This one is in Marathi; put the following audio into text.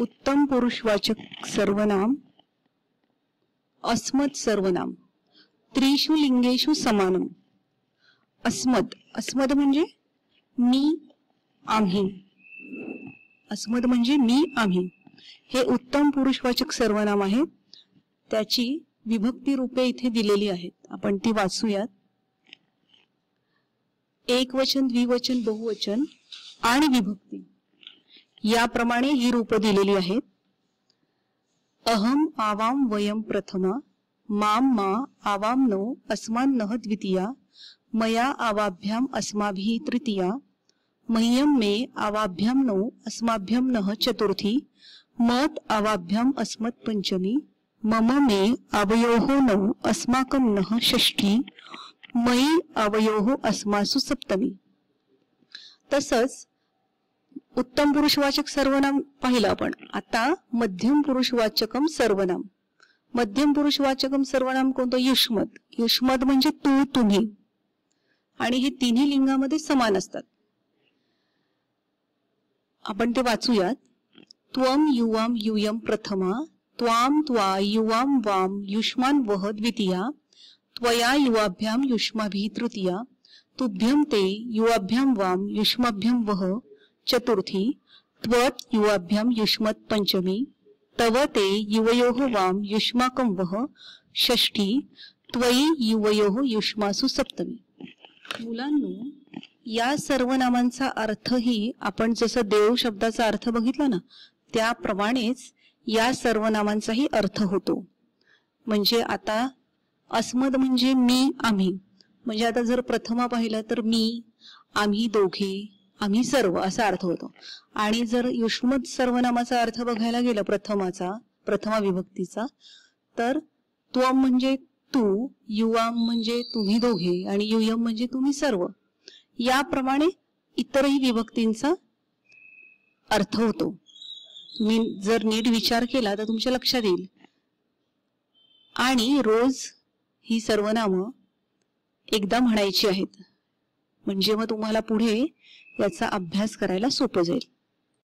उत्तम पुरुषवाचक सर्वनाम अस्मत् सर्वनाम त्रिषु लिंगेषु समानम। अस्मद अस्मद म्हणजे मी आम्ही, अस्मद म्हणजे मी आम्ही हे उत्तम पुरुषवाचक सर्वनाम आहे। त्याची विभक्ती रूपे इथे दिलेली आहेत, आपण ती वाचूयात। एकवचन, द्विवचन, बहुवचन आणि विभक्ती याप्रमाणे ही रूप दिलेली आहेत। अहम आवाम वयम प्रथमा, माम मा आवाम नो अस्मान नः द्वितीया, मया आवाभ्याम अस्माभिः तृतीया, मह्यम मे आवाभ्याम नो अस्माभ्याम नः चतुर्थी, मत आवाभ्याम अस्मत् पंचमी, मम मे आवयोः नौ अस्माकं नः षष्ठी, मयि आवयोः अस्मासु सप्तमी। तसंच उत्तम पुरुषवाचक सर्वनाम पाहिलं आपण। आता मध्यम पुरुषवाचकम सर्वनाम, मध्यम पुरुषवाचकम सर्वनाम कोणतं? युष्मद। युष्मद म्हणजे तू, तुम्ही, आणि हे तिन्ही लिंगामध्ये समान असतात। आपण ते वाचूयात। त्वम युवाम यूयम प्रथमा, त्वाम त्वा युवाम वाम युष्मान वह द्वितीया, त्वया युवाभ्याम युष्माभिः तृतीया, तुभ्यम ते युवाभ्याम वाम युष्माभ्याम वह चतुर्थी, त्वत् युवाभ्याम युष्मत् पंचमी, तव ते युवयोः वाम युष्माकं वह षष्ठी, त्वयि युवयोः युष्मासु सप्तमी। मुलांनो, या सर्वनामांचा अर्थही आपण जसं देव शब्दाचा अर्थ बघितला ना, त्याप्रमाणेच या सर्वनामांचाही अर्थ होतो। म्हणजे आता अस्मद म्हणजे मी आम्ही, म्हणजे आता जर प्रथमा पाहिलं तर मी, आम्ही दोघे, आम्ही सर्व असा अर्थ होतो। आणि जर युष्मद सर्वनामाचा अर्थ बघायला गेला प्रथमाचा, प्रथमा विभक्तीचा, तर त्वम म्हणजे तू, युवाम म्हणजे तुम्ही दोघे, आणि युयम म्हणजे तुम्ही सर्व। याप्रमाणे इतरही विभक्तींचा अर्थ होतो। तुम्ही जर नीट विचार केला तर तुमच्या लक्षात येईल। आणि रोज ही सर्वनामं एकदा म्हणायची आहेत, म्हणजे मग तुम्हाला पुढे याचा अभ्यास करायला सोपं जाईल।